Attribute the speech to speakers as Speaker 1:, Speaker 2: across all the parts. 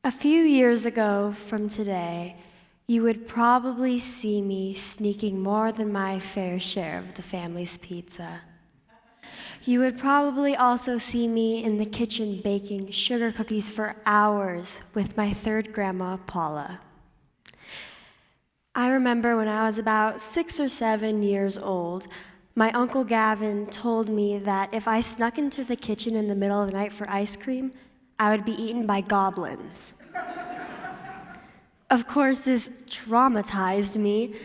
Speaker 1: A few years ago from today, you would probably see me sneaking more than my fair share of the family's pizza. You would probably also see me in the kitchen baking sugar cookies for hours with my third grandma, Paula. I remember when I was about 6 or 7 years old, my Uncle Gavin told me that if I snuck into the kitchen in the middle of the night for ice cream, I would be eaten by goblins. Of course, this traumatized me,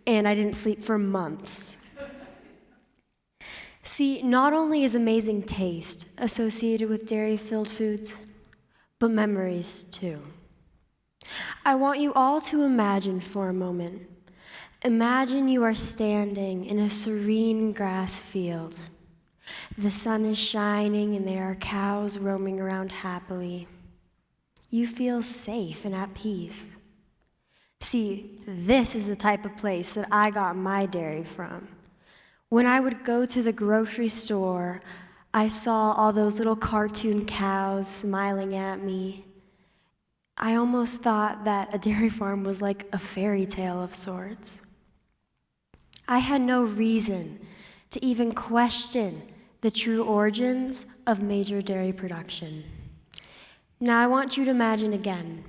Speaker 1: and I didn't sleep for months. See, not only is amazing taste associated with dairy-filled foods, but memories too. I want you all to imagine for a moment. Imagine you are standing in a serene grass field. The sun is shining and there are cows roaming around happily. You feel safe and at peace. See, this is the type of place that I got my dairy from. When I would go to the grocery store, I saw all those little cartoon cows smiling at me. I almost thought that a dairy farm was like a fairy tale of sorts. I had no reason to even question the true origins of major dairy production. Now I want you to imagine again.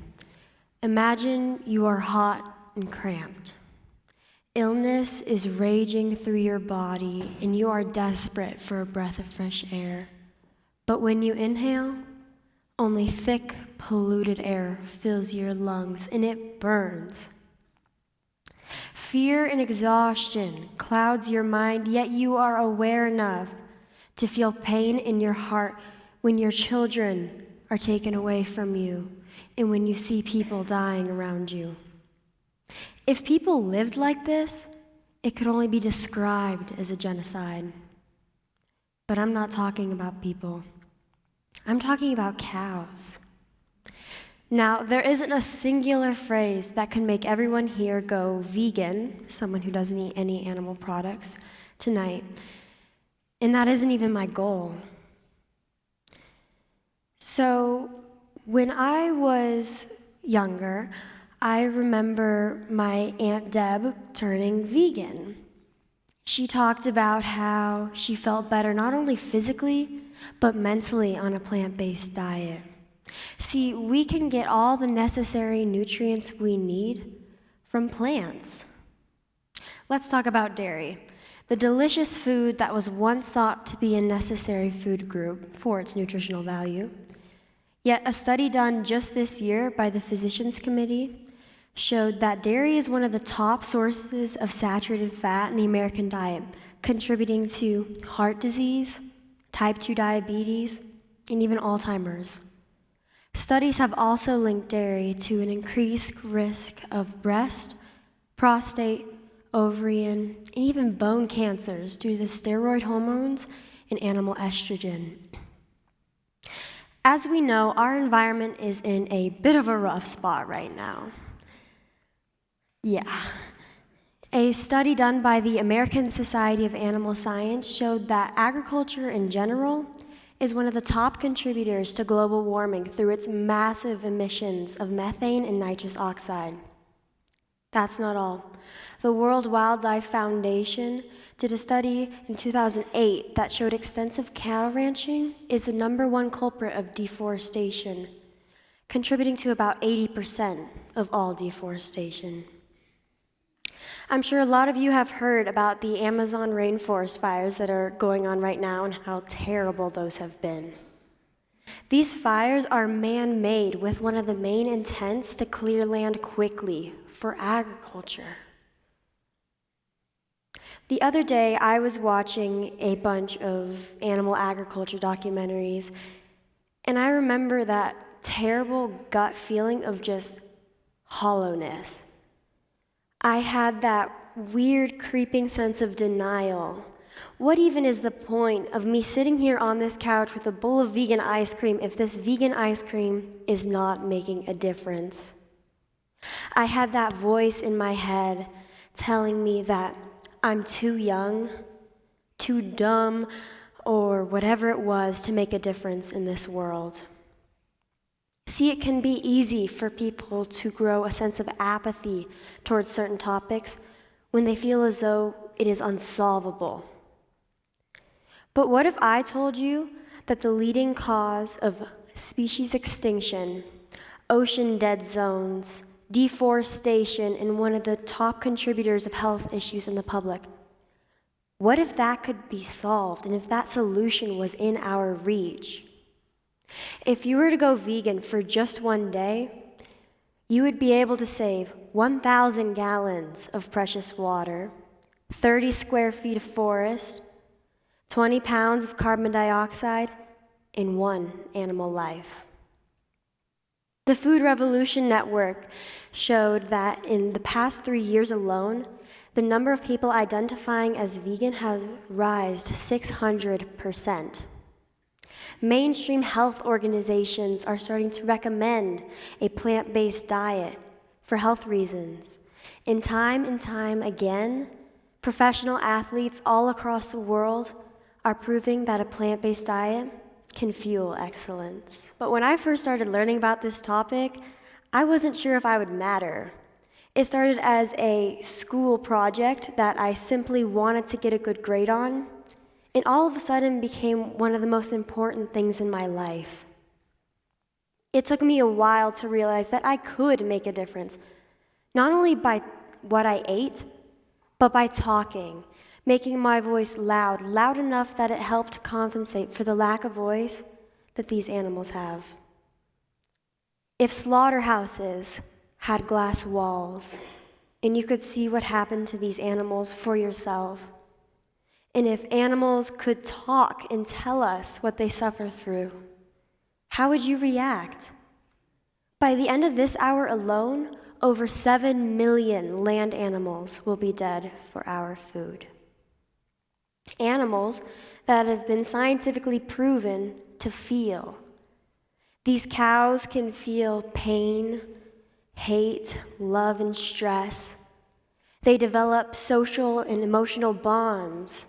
Speaker 1: Imagine you are hot and cramped. Illness is raging through your body and you are desperate for a breath of fresh air. But when you inhale, only thick, polluted air fills your lungs and it burns. Fear and exhaustion clouds your mind, yet you are aware enough to feel pain in your heart when your children are taken away from you and when you see people dying around you. If people lived like this, it could only be described as a genocide. But I'm not talking about people. I'm talking about cows. Now, there isn't a singular phrase that can make everyone here go vegan, someone who doesn't eat any animal products, tonight. And that isn't even my goal. So, when I was younger, I remember my Aunt Deb turning vegan. She talked about how she felt better not only physically, but mentally on a plant-based diet. See, we can get all the necessary nutrients we need from plants. Let's talk about dairy, the delicious food that was once thought to be a necessary food group for its nutritional value. Yet a study done just this year by the Physicians Committee showed that dairy is one of the top sources of saturated fat in the American diet, contributing to heart disease, type 2 diabetes, and even Alzheimer's. Studies have also linked dairy to an increased risk of breast, prostate, ovarian, and even bone cancers due to the steroid hormones and animal estrogen. As we know, our environment is in a bit of a rough spot right now. Yeah. A study done by the American Society of Animal Science showed that agriculture in general is one of the top contributors to global warming through its massive emissions of methane and nitrous oxide. That's not all. The World Wildlife Foundation did a study in 2008 that showed extensive cattle ranching is the #1 culprit of deforestation, contributing to about 80% of all deforestation. I'm sure a lot of you have heard about the Amazon rainforest fires that are going on right now and how terrible those have been. These fires are man-made with one of the main intents to clear land quickly for agriculture. The other day, I was watching a bunch of animal agriculture documentaries, and I remember that terrible gut feeling of just hollowness. I had that weird creeping sense of denial. What even is the point of me sitting here on this couch with a bowl of vegan ice cream if this vegan ice cream is not making a difference? I had that voice in my head telling me that I'm too young, too dumb, or whatever it was to make a difference in this world. See, it can be easy for people to grow a sense of apathy towards certain topics when they feel as though it is unsolvable. But what if I told you that the leading cause of species extinction, ocean dead zones, deforestation, and one of the top contributors of health issues in the public? What if that could be solved, and if that solution was in our reach? If you were to go vegan for just one day, you would be able to save 1,000 gallons of precious water, 30 square feet of forest, 20 pounds of carbon dioxide, in one animal life. The Food Revolution Network showed that in the past 3 years alone, the number of people identifying as vegan has risen 600%. Mainstream health organizations are starting to recommend a plant-based diet for health reasons. And time again, professional athletes all across the world are proving that a plant-based diet can fuel excellence. But when I first started learning about this topic, I wasn't sure if I would matter. It started as a school project that I simply wanted to get a good grade on, and all of a sudden became one of the most important things in my life. It took me a while to realize that I could make a difference, not only by what I ate, but by talking, making my voice loud enough that it helped compensate for the lack of voice that these animals have. If slaughterhouses had glass walls, and you could see what happened to these animals for yourself, and if animals could talk and tell us what they suffer through, how would you react? By the end of this hour alone, over 7 million land animals will be dead for our food. Animals that have been scientifically proven to feel. These cows can feel pain, hate, love, and stress. They develop social and emotional bonds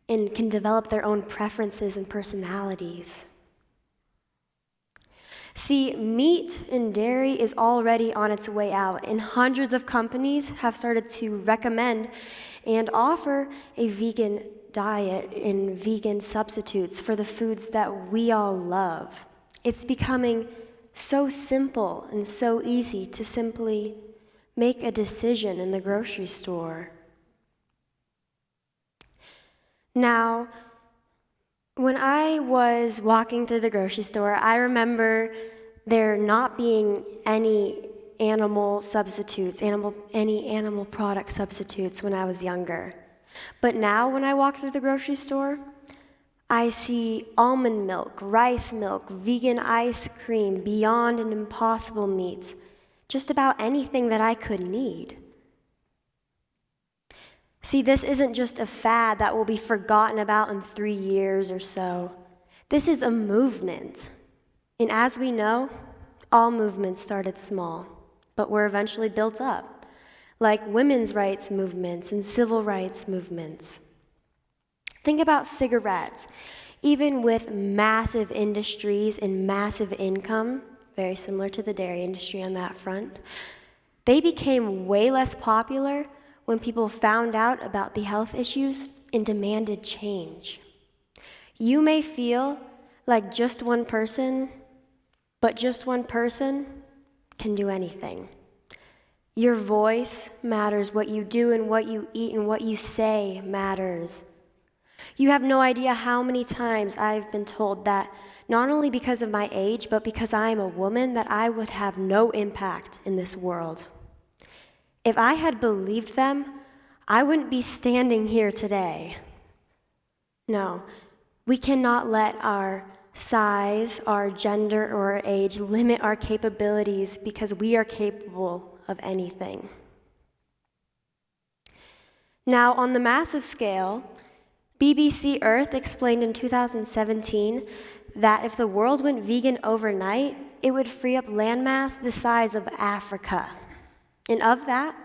Speaker 1: and can develop their own preferences and personalities. See, meat and dairy is already on its way out, and hundreds of companies have started to recommend and offer a vegan diet and vegan substitutes for the foods that we all love. It's becoming so simple and so easy to simply make a decision in the grocery store. Now, when I was walking through the grocery store, I remember there not being any animal substitutes, any animal product substitutes when I was younger. But now when I walk through the grocery store, I see almond milk, rice milk, vegan ice cream, Beyond and Impossible meats, just about anything that I could need. See, this isn't just a fad that will be forgotten about in 3 years or so. This is a movement. And as we know, all movements started small, but were eventually built up, like women's rights movements and civil rights movements. Think about cigarettes. Even with massive industries and massive income, very similar to the dairy industry on that front, they became way less popular when people found out about the health issues and demanded change. You may feel like just one person, but just one person can do anything. Your voice matters. What you do and what you eat and what you say matters. You have no idea how many times I've been told that not only because of my age, but because I am a woman, that I would have no impact in this world. If I had believed them, I wouldn't be standing here today. No, we cannot let our size, our gender, or our age limit our capabilities, because we are capable of anything. Now, on the massive scale, BBC Earth explained in 2017 that if the world went vegan overnight, it would free up landmass the size of Africa. And of that,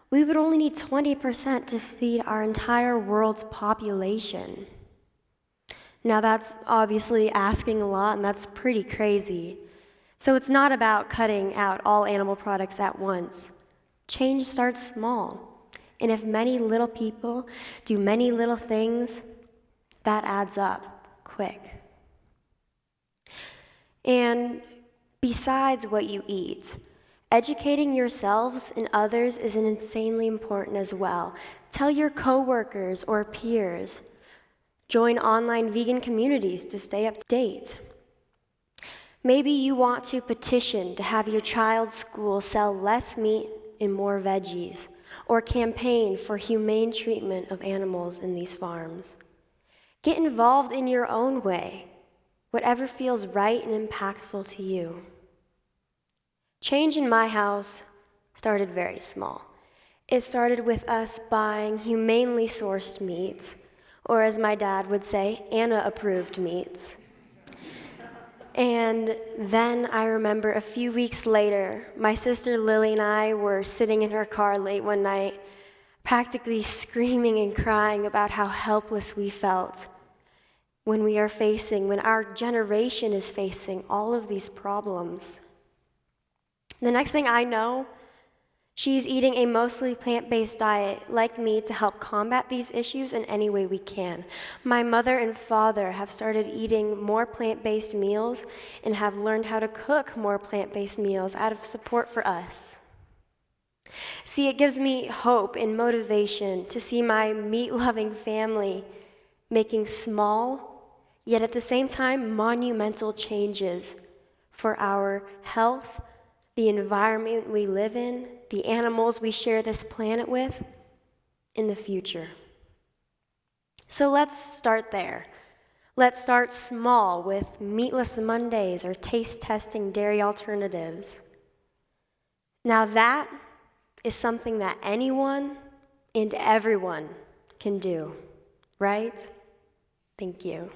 Speaker 1: we would only need 20% to feed our entire world's population. Now that's obviously asking a lot, and that's pretty crazy. So it's not about cutting out all animal products at once. Change starts small. And if many little people do many little things, that adds up quick. And besides what you eat, educating yourselves and others is insanely important as well. Tell your coworkers or peers. Join online vegan communities to stay up to date. Maybe you want to petition to have your child's school sell less meat and more veggies, or campaign for humane treatment of animals in these farms. Get involved in your own way, whatever feels right and impactful to you. Change in my house started very small. It started with us buying humanely sourced meats, or as my dad would say, Anna-approved meats. And then I remember a few weeks later, my sister Lily and I were sitting in her car late one night, practically screaming and crying about how helpless we felt when our generation is facing all of these problems. The next thing I know, she's eating a mostly plant-based diet like me to help combat these issues in any way we can. My mother and father have started eating more plant-based meals and have learned how to cook more plant-based meals out of support for us. See, it gives me hope and motivation to see my meat-loving family making small, yet at the same time monumental changes for our health, the environment we live in, the animals we share this planet with, in the future. So let's start there. Let's start small with meatless Mondays or taste testing dairy alternatives. Now that is something that anyone and everyone can do, right? Thank you.